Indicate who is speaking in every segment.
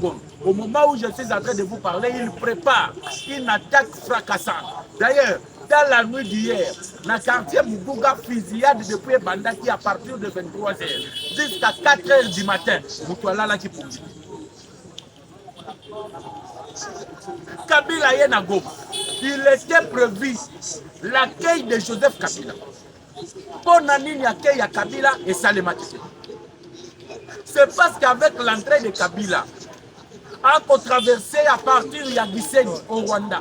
Speaker 1: Ngoma. Au moment où je suis en train de vous parler, il prépare une attaque fracassante. D'ailleurs, dans la nuit d'hier, dans le quartier Mubuga, fusillade depuis Bandaki à partir de 23h jusqu'à 4h du matin. Moutouala qui pour Kabila Yenago. Il était prévu l'accueil de Joseph Kabila. Pour Nanini accueil à Kabila et Salemati. C'est parce qu'avec l'entrée de Kabila, a traversé à partir de Yagiseni au Rwanda.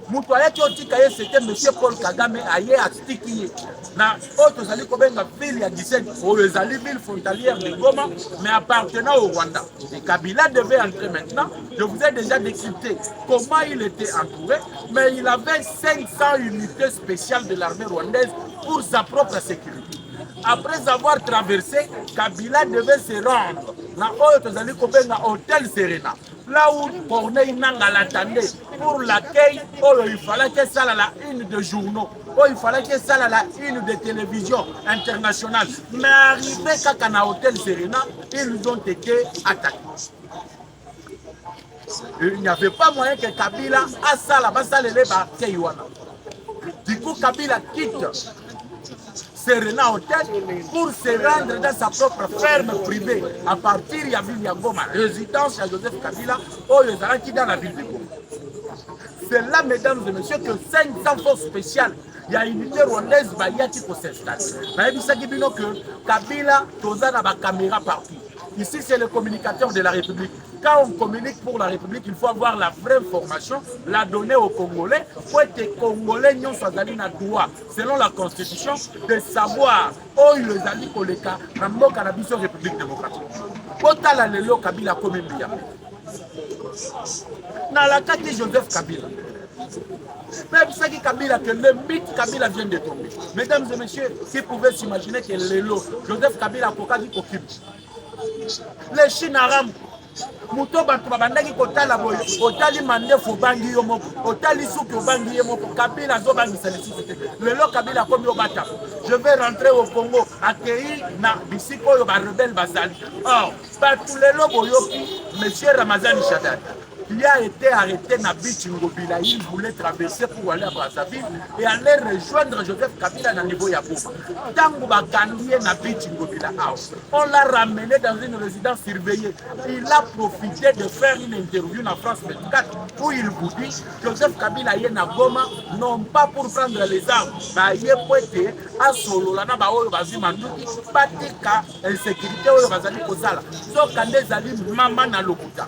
Speaker 1: Moutouaya qui a c'était M. Paul Kagame aye à Stikiye. Na autre zali kobenga ville ya Giseni, au zali ville frontalière de Goma, mais appartenant au Rwanda. Et Kabila devait entrer maintenant. Je vous ai déjà décrypté comment il était entouré, mais il avait 500 unités spéciales de l'armée rwandaise pour sa propre sécurité. Après avoir traversé, Kabila devait se rendre dans l'hôtel Serena. Là où Corneille Nanga l'attendait pour l'accueil, il fallait que ça la une de journaux, il fallait que ça la une de télévision internationale. Mais arrivé quand à l'hôtel Serena, ils ont été attaqués. Il n'y avait pas moyen que Kabila a ça là-bas, ça les Du coup, Kabila quitte Serena Hotel pour se rendre dans sa propre ferme privée à partir de la ville de Goma, résidence à Joseph Kabila, qui dans la ville de Goma. C'est là, mesdames et messieurs, que 500 forces spéciales, il y a une unité rwandaise qui peut s'installer. Que Kabila, Tozana, la caméra partout. Ici, c'est le communicateur de la République. Quand on communique pour la République, il faut avoir la vraie information, la donner aux Congolais, pour que les Congolais n'ont pas droit, selon la Constitution, de savoir où ils allaient pour les cas dans la République démocratique. Pourquoi la Lélo Kabila comme bien? Dans la carte de Joseph Kabila. Même ça qui Kabila, que le mythe Kabila vient de tomber. Mesdames et messieurs, qui pouvaient s'imaginer que Lélo, Joseph Kabila, Kokadi Kokib. Les Chinaram, Mouto Bantouabandaki Kotala Boy, Otali Mande Fobangi Yomo, Otali Souki Obangi Yomo, Kabila Zobangi Salesité. Le lot Kabila comme Yobata. Je vais rentrer au Congo, accueillir na Bisiko Yoba Rebelle Basali. Or, par tous les lobos Yoki, M. Ramazani Chadad, qui a été arrêté na Bichingobila, il voulait traverser pour aller à Brazzaville et aller rejoindre Joseph Kabila dans le niveau Yabouma. Tango Bakandié na Bichingobila House, on l'a ramené dans une résidence surveillée. Il a profité de faire une interview en France 24 où il vous dit Joseph Kabila est na Goma, non pas pour prendre les armes, mais il est poété à Solo, là na Oyo Bazimanduki, Patika, insécurité Oyo Bazali Kozala, Zokande Zali Mama na Lokuta.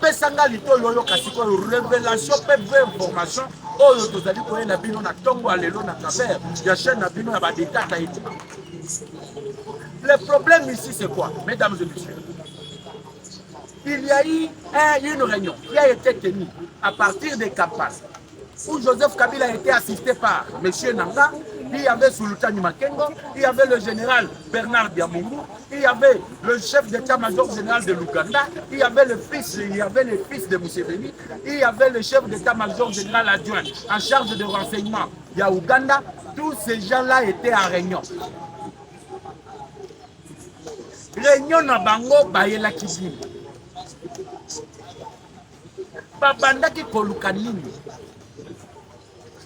Speaker 1: Pesanga lito yoyo kasiko révélation pe vraie information oyo tozali koyena bino na tongo alelo na travers ya chaîne na bino ya ba détails taïti. Le problème ici c'est quoi, mesdames et messieurs? Il y a eu une réunion qui a été tenue à partir de Kampala où Joseph Kabila a été assisté par M. Nanga, il y avait Sultani Makengo, il y avait le général Bernard Diamungu, il y avait le chef d'état-major général de l'Ouganda, il y avait le fils de Museveni, il y avait le chef d'état-major général adjoint en charge de renseignement, il y a Ouganda, tous ces gens-là étaient en réunion. Réunion na bango bayela kizini. Babandaki kolukanini.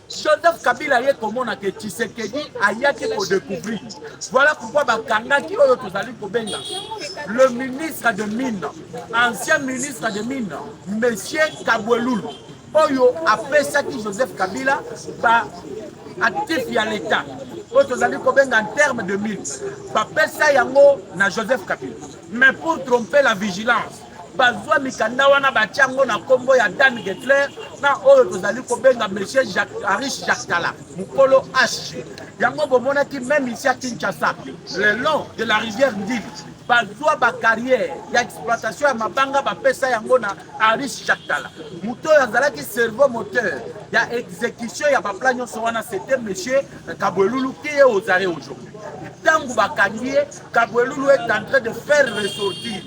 Speaker 1: Joseph Kabila est comme on a que Tshisekedi ayaki pour découvrir. Voilà pourquoi Bakangaki Oyo Tozali Kobenga, le ministre de Mines, ancien ministre de Mines, Monsieur Kabweloulou, Oyo appelle ça qui Joseph Kabila actif à l'État. Oyo Tozali Kobenga en termes de mines. Appelle ça yango na Joseph Kabila. Mais pour tromper la vigilance, bazwa mikanda wana batiango na kombo ya Dan Getler na oyo tozali kobenga monsieur Arish Jaktala mukolo H yango bomona ki même ici à Kinshasa le long de la rivière Ndili bazwa ba carrière ya exploitation ya mabanga bapesa yango na Arish Jaktala muto yazalaki cerveau moteur ya exécution ya ba plan nyonso wana c'était monsieur Kabweloulou qui est aux arrêts aujourd'hui. Tango bakangie Kabweloulou est en train de faire ressortir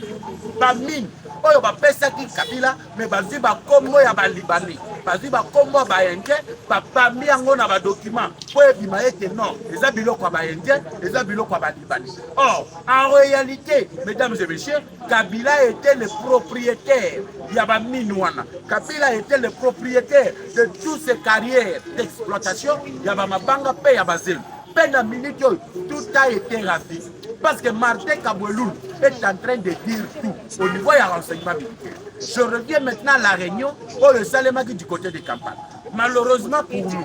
Speaker 1: ba mine oyo bapesaki Kabila mais bazwi bakombo ya balibani bazwi bakombo ya baindien bapambi yango na badocument po ebima ete non eza biloko ya baindien eza biloko ya balibani. Or en réalité mesdames et messieurs, Kabila était le propriétaire ya bamine wana. Kabila était le propriétaire de toutes ces carrières d'exploitation ya bamabanga pe ya bazelu. Pendant minute, tout a été ravi. Parce que Martin Kabweloul est en train de dire tout au niveau du renseignement militaire. Je reviens maintenant à la réunion où le Salemaki du côté des campagnes. Malheureusement pour nous,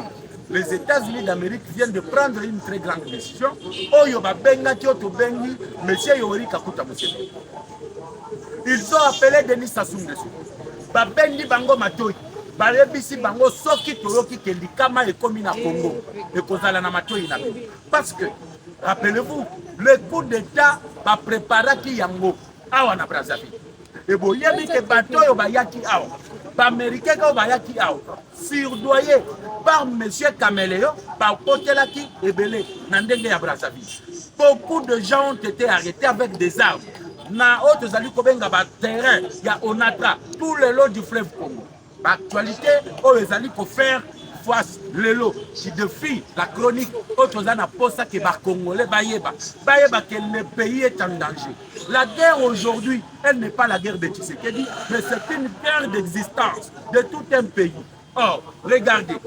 Speaker 1: les États-Unis d'Amérique viennent de prendre une très grande décision. Monsieur Yoweri Kaguta Museveni. Ils ont appelé Denis Sassou Nguesso. Babendi Bango Matoyi. Balebisi bango soki toyoki ke likama ekomi na Congo ekozala na matoyi na bino. Parce que rappelez-vous le coup d'état ba préparaki yango awa na Brazzaville. Et boyebi ke bato yo bayaki awa ba américain ko bayaki awa surdoyé par monsieur Kameleyo ba potelaki ebele na ndenge ya Brazzaville. Beaucoup de gens ont été arrêtés avec des armes. Na autres zali kobenga ba terrain ya Onatra tout le long du fleuve Congo. L'actualité, ils allaient pour faire face lelo qui défie la chronique. Autres en a posé que les Congolais bayeba que le pays est en danger. La guerre aujourd'hui, elle n'est pas la guerre de Tshisekedi, mais c'est une guerre d'existence de tout un pays. Or, regardez,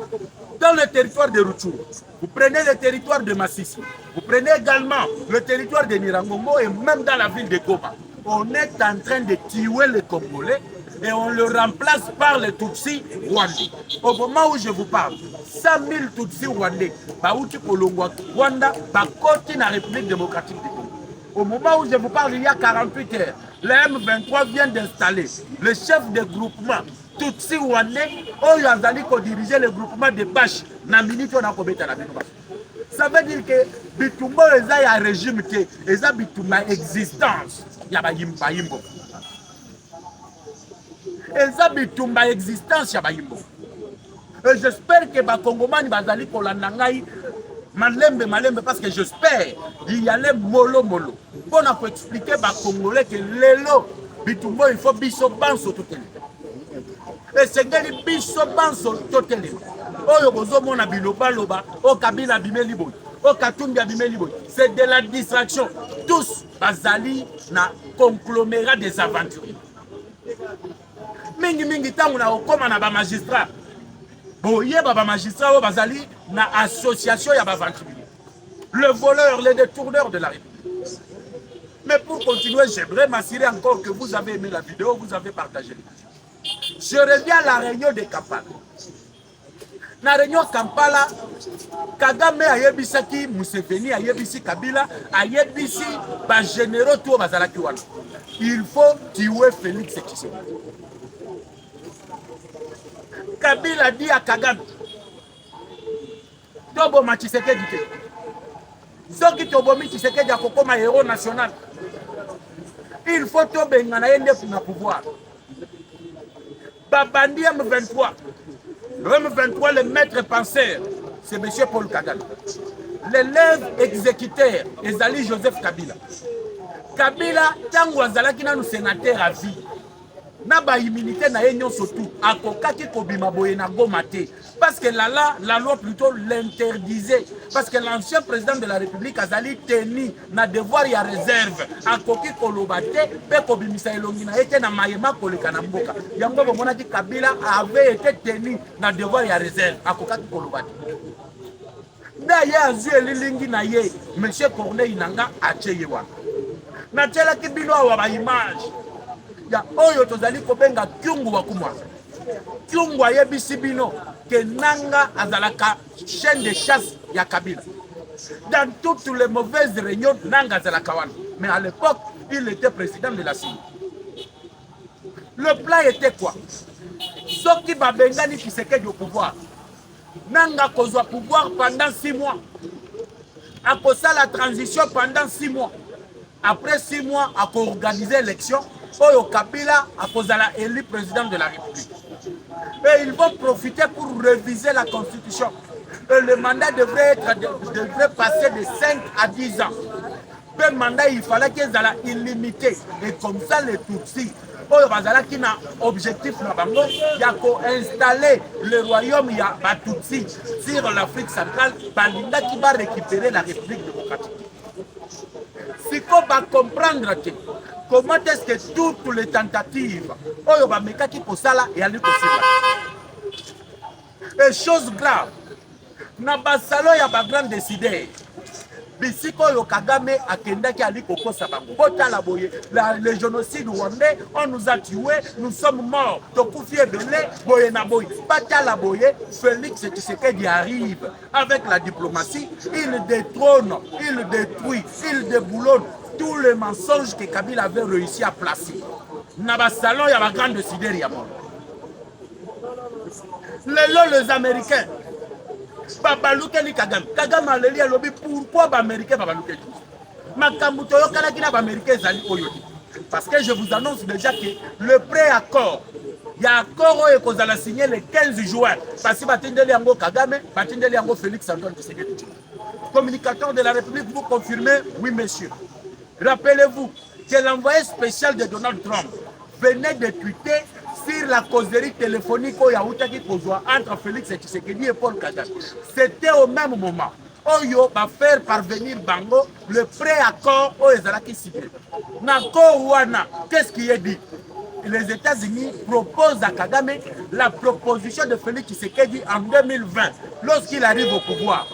Speaker 1: dans le territoire de Rutshuru, vous prenez le territoire de Massissi, vous prenez également le territoire de Nirangongo et même dans la ville de Goma. On est en train de tuer les Congolais et on le remplace par les Tutsis rwandais. Au moment où je vous parle, 100 000 Tutsis rwandais, Baouti Kolongwa, Rwanda, Bakoti na République démocratique du Congo. Au moment où je vous parle, il y a 48 heures, le M23 vient d'installer le chef de groupement Tutsi rwandais, où il a dirigé le groupement de Bash, na minute on a combattu la Binoba. Ça veut dire que Bitumbo est un régime qui est une existence. Il y a Yimba Yimbo. Eza bitumba existence ya bayimbo. Et j'espère que ba Congomani bazali kolanda ngai malembe parce que j'espère il y a les molo pour na expliquer ba Congolais que lelo bitumbo il faut biso banso totele. Et sengeli biso banso totele. Oyo bozomona biloba loba o Kabila bimeli boy. O Katumbi bimeli boy. C'est de la distraction. Tous bazali na conglomérat des aventuriers. Mingi tangu na okoma na ba magistrat boye ba magistrat o bazali na association ya ba aventurier, le voleur, le détourneur de la République. Mais pour continuer, j'aimerais m'assurer encore que vous avez aimé la vidéo, vous avez partagé. Je reviens à la réunion de Kampala. Na réunion Kampala, Kagame ayebisaki Museveni, ayebisi Kabila, ayebisi ba généraux tout bazalaki wana. Il faut tuer Félix Tshisekedi. Kabila dit à Kagame, Toboma Tshisekedi te. Soki tobomi Tshisekedi akokoma héros national. Il faut tobenga na yende na pouvoir. Babandi M23. Le M23, le maître penseur, c'est M. Paul Kagame. L'élève exécuteur, Ezali Joseph Kabila. Kabila, tango azalaki nanu sénateur à vie. Na ba immunité na yenyo surtout akokaki kobima boye na Goma te parce que la loi plutôt l'interdisait parce que l'ancien président de la République azali tenu na devoir ya réserve akoki koloba te pe kobimisa elongi na ete na mayema koleka na mboka yango bomonaki Kabila avait été tenu na devoir ya réserve akokaki koloba te nda ye azu elilingi na ye monsieur Corneille Nanga acheye wana na tselaki bino awa ba image ya oyo tozali kobenga kyungu wakumwa kyungu ayebisi bino ke Nanga azalaka chaîne de chasse ya Kabila. Dans toutes les mauvaises réunions Nanga azalaka wana, mais à l'époque il était président de la CENI. Le plan était quoi? Soki babengani Tshisekedi au pouvoir, Nanga kozwa pouvoir pendant 6 mois, akosa la transition pendant 6 mois. Après 6 mois, à organiser l'élection, Oyo Kabila a élu président de la République. Et ils vont profiter pour réviser la Constitution. Et le mandat devrait passer de 5 à 10 ans. Le mandat, il fallait qu'ils soient illimités. Et comme ça, les Tutsis, oyo bazalaki na objectif na bango ya koinstaller le royaume ya Batutsi sur l'Afrique centrale, balingaki ba récupérer la République démocratique. Siko ba comprendre que comment est-ce que toutes les tentatives oyo bamekaki kosala eyali kosila. Et chose grave, na basalo ya ba grand décideur bisiko oyo Kagame akendaki ali kokosa bango botala boye le génocide rwandais, on nous a tués, nous sommes morts, tokufi ebele boye na boye batala boye. Félix Tshisekedi arrive avec la diplomatie, il détrône, il détruit, il déboulonne tous les mensonges que Kabila avait réussi à placer na basalo ya ba grand décideur ya monde. Les Américains babalukeli Kagame. Kagame aleli alobi pourquoi ba américain babalukeli. Makambo toyokanaki na ba américain ezali oyodi. Parce que je vous annonce déjà que le préaccord, il y a accord oyo kozala signé le 15 juin. Parce que batindeli yango Kagame, batindeli yango Félix Antoine Tshisekedi. Communicateur de la République, vous confirmez? Oui, monsieur. Rappelez-vous que l'envoyé spécial de Donald Trump venait de tweeter sur la causerie téléphonique entre Félix Tshisekedi et Paul Kagame. C'était au même moment. Oyo va faire parvenir Bango le préaccord au Ezalaki signé. Qu'est-ce qui est dit? Les États-Unis proposent à Kagame la proposition de Félix Tshisekedi en 2020, lorsqu'il arrive au pouvoir.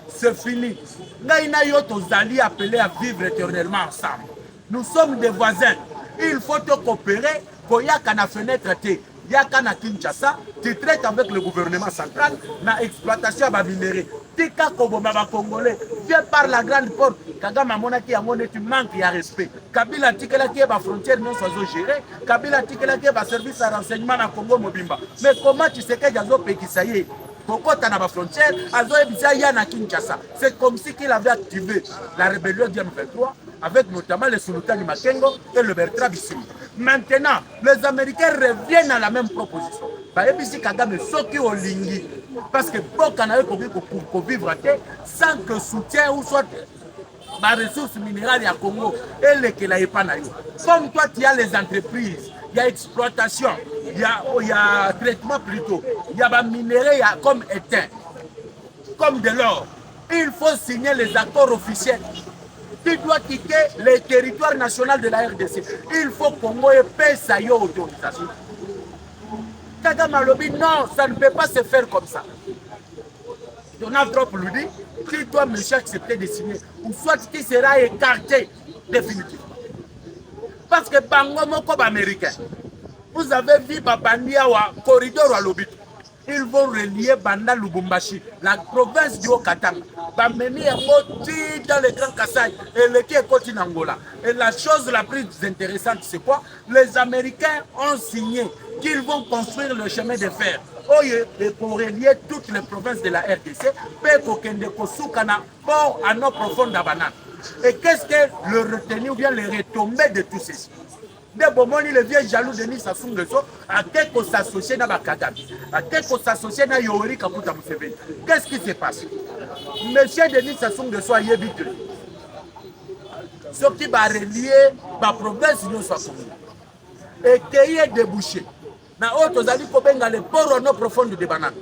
Speaker 1: C'est fini. Nous alliés appelés à vivre éternellement ensemble. Nous sommes des voisins. Il faut te coopérer. Koyaka na fenêtre te. Yaka na Kinshasa. Tu traites avec le gouvernement central na exploitation à minerais. Tika koboma ba Congolais. Viens par la grande porte. Kagame monaki yango tu manques ya respect. Kabila tikela ki ba frontière non soit gérée. Kabila tikela ki ba service à renseignement na Congo mobimba. Mais comment tu sais que jazo pekisa ye? Kokota na ba frontière, azo ebisa ya na Kinshasa. C'est comme si qu'il avait activé la rébellion du M23 avec notamment le Sultani Makengo et le Bertrand Bisimba. Maintenant, les Américains reviennent à la même proposition. Bah ebisi Kagame soki olingi parce que boka na ko vivre sans que soutien ou soit ma ressources minérales à Congo et les que la epana yo. Comme toi tu as les entreprises, il y a exploitation, il y a traitement plutôt, il y a minéraux comme éteint, comme de l'or. Il faut signer les accords officiels. Tu dois quitter le territoire national de la RDC. Il faut Congo ait sa autorisation. Kagame Alobi, non, ça ne peut pas se faire comme ça. Donald Trump lui dit, tu dois monsieur accepter de signer, ou soit tu seras écarté définitivement. Parce que Bango Moko américain, vous avez vu Babandia ou corridor à l'Obito. Ils vont relier Banda Lubumbashi, la province du Haut-Katanga. Bameni est dans le Grand Kassai et le qui est côté Angola. Et la chose la plus intéressante, c'est quoi? Les Américains ont signé qu'ils vont construire le chemin de fer. Pour relier toutes les provinces de la RDC, port à nos profondes bananes. Et qu'est-ce que le retenu ou bien le retombé de tout ceci? De Bomoni, le vieux jaloux Denis Sassou Nguesso, a quelque s'associer à Kagame, a quelque s'associer à Yoweri Kaguta Museveni. Qu'est-ce qui se passe? Monsieur Denis Sassou Nguesso a yébité. Ce qui va relier la province de Sassou. Et qui est débouché. Na autres ali kobenga le port no profonde de banane.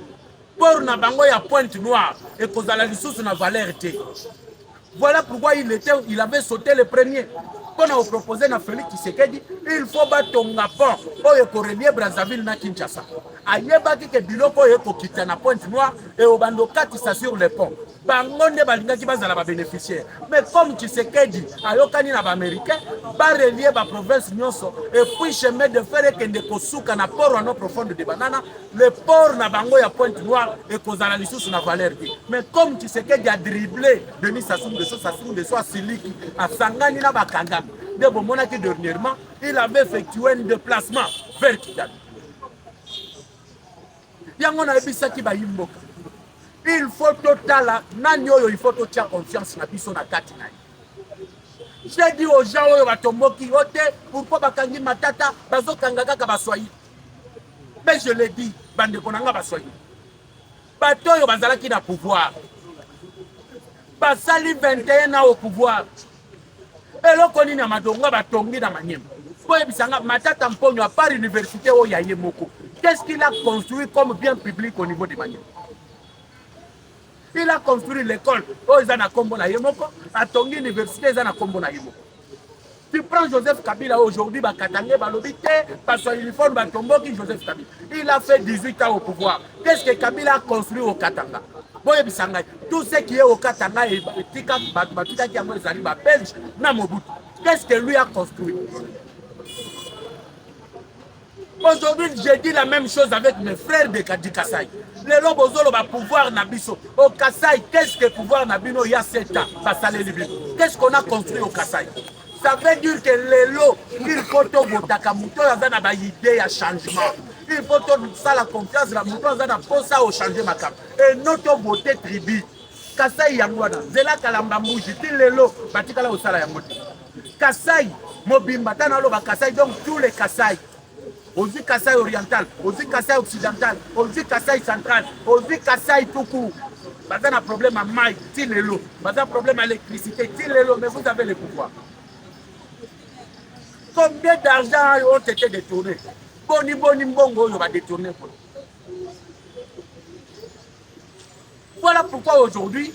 Speaker 1: Port na bango ya Pointe Noire et kozala lisusu na valeur te. Voilà pourquoi il avait sauté le premier. Quand on a proposé à Félix Tshisekedi, il faut battre un pont pour relier Brazzaville na Kinshasa. Ayebaki ke biloko yeko kita na Pointe Noire et au bandokati ça sur le pont. Bangonde balingaki bazala ba bénéficiaire. Mais comme Tshisekedi ayokani na ba américain, ba relier ba province nyonso et puis chemin de fer que ndeko suka na port no profonde de banana, le port na bango ya Pointe Noire et kozala lisusu na valeur. Mais comme Tshisekedi a dribblé Denis Sassou Nguesso a siliki a sangani na ba Kagame. De Bomonaki dernièrement, il avait effectué un déplacement vers Kigali. Il faut total, il faut total confiance na biso na kati na. J'ai dit aux gens oyo batomboki ote pourquoi bakangi matata bazokanga kaka baswayi. Mais je l'ai dit, bande konanga baswayi. Bato oyo bazalaki na pouvoir. Basali 21 ans au pouvoir. eloko nini ya madongo batongi na Manyema po ebisanga Matata Mponyo à part université o ya ye moko. Qu'est-ce qu'il a construit comme bien public au niveau de Manyema? Il a construit l'école o eza na kombo na ye moko, atongi université eza na kombo na ye moko. Tu prends Joseph Kabila aujourd'hui, Bakatangé, Balobité, parce qu'il uniforme Batomboki, Joseph Kabila. Il a fait 18 ans au pouvoir. Qu'est-ce que Kabila a construit au Katanga? Tout ce qui est au Katanga et Belge, qu'est-ce que lui a construit? Aujourd'hui, j'ai dit la même chose avec mes frères de Kassai. Le Lobozolo va pouvoir Nabiso. Au Kassai, qu'est-ce que pouvoir Nabino il y a 7 ans? Qu'est-ce qu'on a construit au Kassai? Ça veut dire que les lots, il faut que Takamuto ait une idée à changement. Il faut que ça la confiance, la mouton a ça au changement. Et notre voté tribu. Kassai Yangwana, Zela Kalambamouji, les lots, Batikala au Sala Yangoti. Kassai, Mobimba, Tanalo, Kassai, donc tous les Kassai. Aussi Kassai oriental, aussi Kassai occidental, aussi Kassai central, aussi Kassai tout court. Pas un problème à maille, l'eau. Pas un problème à l'électricité, l'eau, mais vous avez le pouvoir. Combien d'argent ont été détournés? Boni Mbongo, on va détourner. Voilà pourquoi aujourd'hui,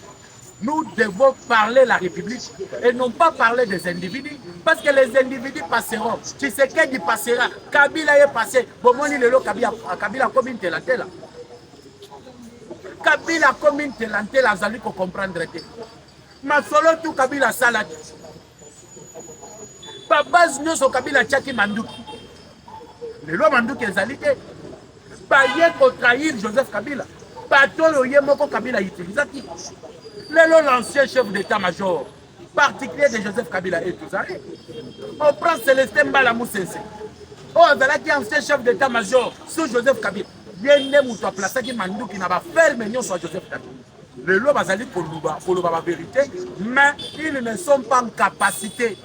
Speaker 1: nous devons parler la République et non pas parler des individus. Parce que les individus passeront. Tu sais qu'il passera. Kabila est passé. Bomoni lelo Kabila comme une telantela. Kabila comme une telantela, vous allez comprendre. Ma solo tout Kabila salade. Babaz nous au Kabila Tchaki Mandouki. Le loi Mandouki est alité. Baye pour trahir Joseph Kabila. Batolo Yemoko Kabila utilise. L'ancien chef d'état-major, particulier de Joseph Kabila et tout ça. On prend Célestin Mbala Moussensé. Oh, voilà qui est ancien chef d'état-major sous Joseph Kabila. Il y a un mouton placé qui m'a dit qu'il n'a pas fait mignon sur Joseph Kabila. Les lois basales pour la vérité, mais ils ne sont pas en capacité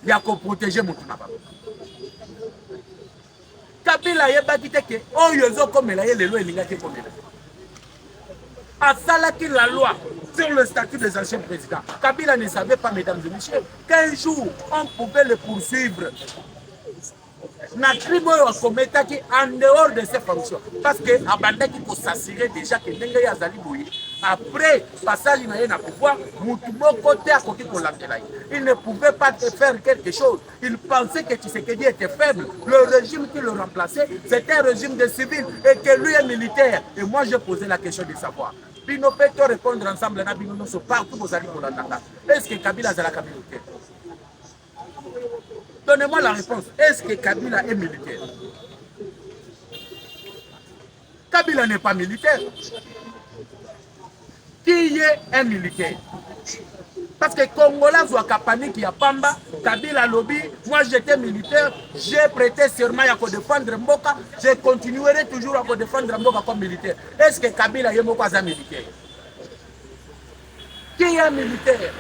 Speaker 1: de protéger mon Tunaba. Kabila est battu que oh yozo comme il a les lois il y a comme il a salaki la loi sur le statut des anciens présidents. Kabila ne savait pas, mesdames et messieurs, qu'un jour on pouvait le poursuivre. Na crime en dehors de ses fonctions. Parce que Abandaki faut s'assurer déjà que Nenga Yazali Bouye, après passage na pouvoir, il ne pouvait pas faire quelque chose. Il pensait que Tshisekedi était faible. Le régime qui le remplaçait, c'était un régime de civils et que lui est militaire. Et moi, j'ai posé la question de savoir. Bino peut répondre ensemble à Bino partout aux alliés pour l'entendre. Est-ce que Kabila est la militaire? Donnez-moi la réponse. Est-ce que Kabila est militaire? Kabila n'est pas militaire. Qui est un militaire? Parce que Congolais Zouakapani qui a Pamba, Kabila Lobby, moi j'étais militaire, j'ai prêté serment à défendre Mboka, je continuerai toujours à défendre Mboka comme militaire. Est-ce que Kabila est un militaire? Qui est militaire?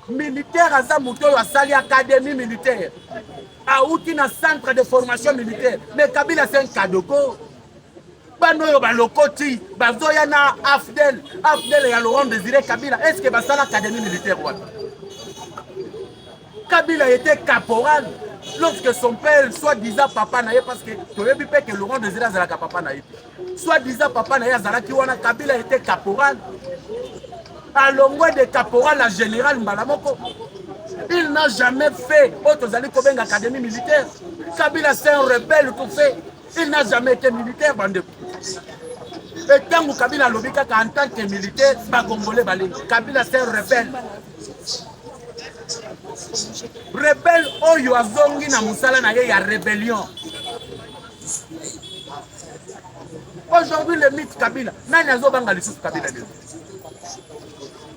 Speaker 1: Militaire à Zamouto, à Sali Académie militaire, à Outina centre de formation militaire. Mais Kabila c'est un cadeau. Banoyo Balokoti, Bazoyana Afdel et Laurent Désiré Kabila. Est-ce que c'est l'académie militaire? Kabila était caporal lorsque son père, soi-disant papa naïe, parce que tu veux dire que Laurent Désiré Zalaka papa naïe. Soi-disant papa naïe, Zalaki wana Kabila était caporal. À l'ongoué de caporal à général Mbalamoko. Il n'a jamais fait autres alliés comme une académie militaire. Kabila c'est un rebelle tout fait. Il n'a jamais été militaire, bande. Et quand Kabila Lobika en tant que militaire, pas congolais, Kabila c'est un rebelle. Rebelle, oh yo azongi na musala na ye ya rébellion. Aujourd'hui le mythe Kabila, nani azobanga lisusu Kabila leo.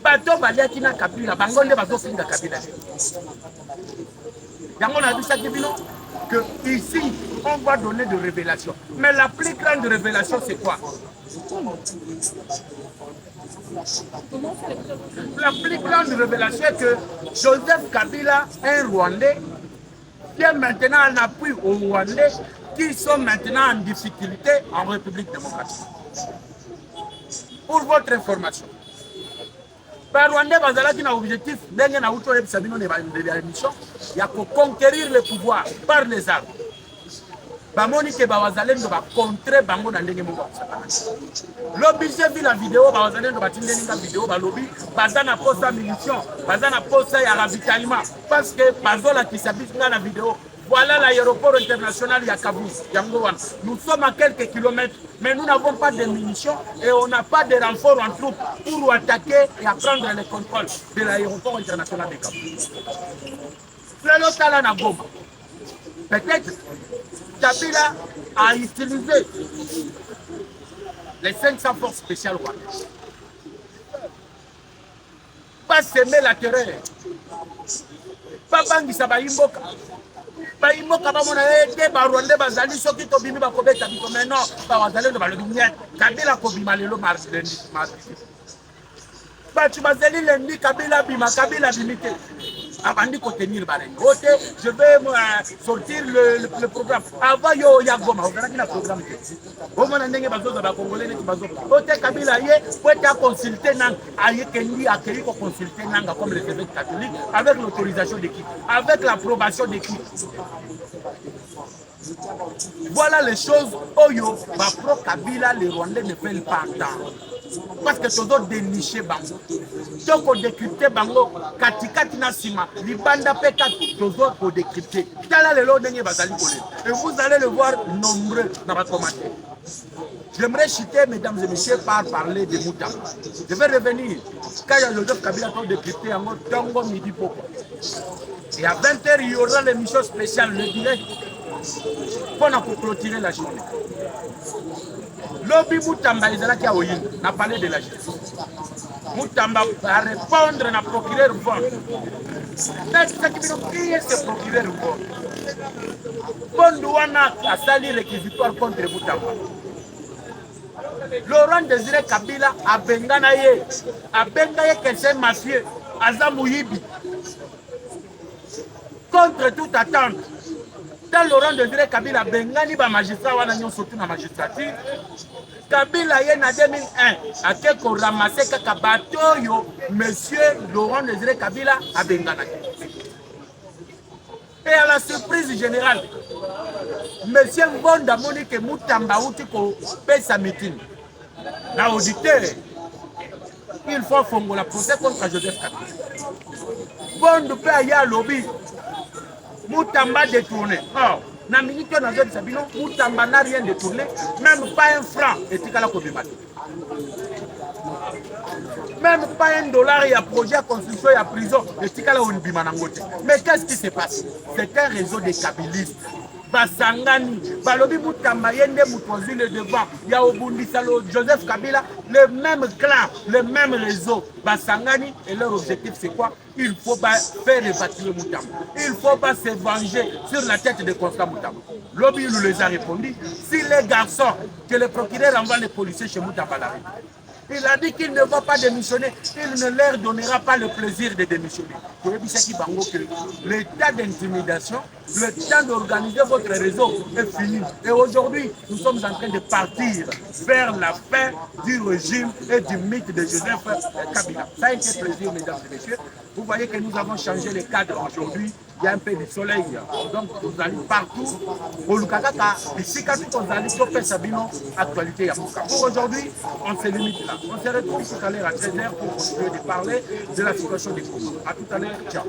Speaker 1: Bato baliaki na Kabila, bango nde bazofinga Kabila. Yango na bisaki bino que ici on va donner de révélations. Mais la plus grande révélation c'est quoi? La plus grande révélation est que Joseph Kabila, un Rwandais, qui est maintenant en appui aux Rwandais, qui sont maintenant en difficulté en République démocratique. Pour votre information, Rwandais bazalaki na objectif ndenge na uto yebisa bino ne émission ya conquérir le pouvoir par les armes. Bamoni ke bawazalendo ba contre bango na ndenge moko sakana. Lobi j'ai vu la vidéo bawazalendo batindeli nga vidéo balobi baza na posa munition, baza na posa ya ravitaillement parce que bazola ki sabis nga na vidéo. Voilà l'aéroport international Yakabu, Yangowan. Nous sommes à quelques kilomètres, mais nous n'avons pas de munitions et on n'a pas de renforts en troupes pour attaquer et prendre le contrôle de l'aéroport international de Kabou. Peut-être Kabila a utilisé les 500 forces spéciales rwandaises. Pas semer la terreur. Pas bangisa baimboka. Baimboka bamona ete barwandais bazali soki tobimi bakobeta bito mais non bawazalendo balobi nyet Kabila kobima lelo mardi. Batu bazali lendi Kabila bima Kabila bimite. Avant de tenir barène. Je vais sortir le programme. Avant yo ya goma, on a un programme. Au moment où bazoza ba congolais qui bazo. Ote Kabila ye, peut consulter nang aye kendi accueilli ko consulter nanga comme les évêques catholiques avec l'autorisation de qui? Avec l'approbation de qui? Voilà les choses oyo ba pro Kabila les Rwandais ne veulent pas entendre. Parce que tous autres dénichés bango. Donc on décrypte bango katikati na sima libanda peka tous autres pour décrypter. Tala le lot denye bazali kolé. Et vous allez le voir nombreux dans ma commentaire. J'aimerais citer mesdames et messieurs par parler de Moutamba. Je vais revenir quand il y a le Kabila pour décrypter en mode Tongo midi poko. Et à 20h il y aura l'émission spéciale le direct pour clôturer la journée. Lobby Moutamba ezalaki aoyin n'a parlé de la justice. Moutamba va répondre na procureur Vond. Mais qui est ce procureur Vond? Vond wana asali réquisitoire contre Moutamba. Laurent Désiré Kabila abengana ye quelqu'un mafieux aza muyibi. Contre toute attente. Dans Laurent Désiré Kabila bengani ba magistrat wana nyon surtout na magistrature. Kabila ye na 2001 ake ko ramasser kaka bato yo monsieur Laurent Désiré Kabila a bengana. Et à la surprise générale, monsieur Mbonda Monique Moutamba uti ko pesa meeting. Na auditeur, il faut fongola procès contre Joseph Kabila. Bondu pe aya lobby. Moutamba détourné. Oh, na minute on a dit Sabino, Moutamba n'a rien détourné, même pas un franc et tikala kobimati. Même pas $1 il y a projet à construction, il y a prison et tikala onbimanangote. Mais qu'est-ce qui se passe? C'est un réseau de kabilistes. Basangani, Balobi Moutamba yende Moutouazi le devant, il y a Obundisalo, Joseph Kabila, le même clan, le même réseau. Basangani et leur objectif c'est quoi? Il faut pas faire évacuer Moutamba. Il ne faut pas se venger sur la tête de Constant Moutamba. Lobby nous les a répondu. Si les garçons, que le procureur envoie les policiers chez Moutamba, il a dit qu'il ne va pas démissionner, il ne leur donnera pas le plaisir de démissionner. L'état d'intimidation, le temps d'organiser votre réseau est fini. Et aujourd'hui, nous sommes en train de partir vers la fin du régime et du mythe de Joseph Kabila. Ça a été plaisir, mesdames et messieurs. Vous voyez que nous avons changé le cadre aujourd'hui. Il y a un peu de soleil. Donc, vous allez partout. Au Lukakaka, ici, quand vous allez sur Sabino, actualité. Pour aujourd'hui, on se limite là. On se retrouve tout à l'heure à 13h pour continuer de parler de la situation des Congo. À tout à l'heure. Ciao.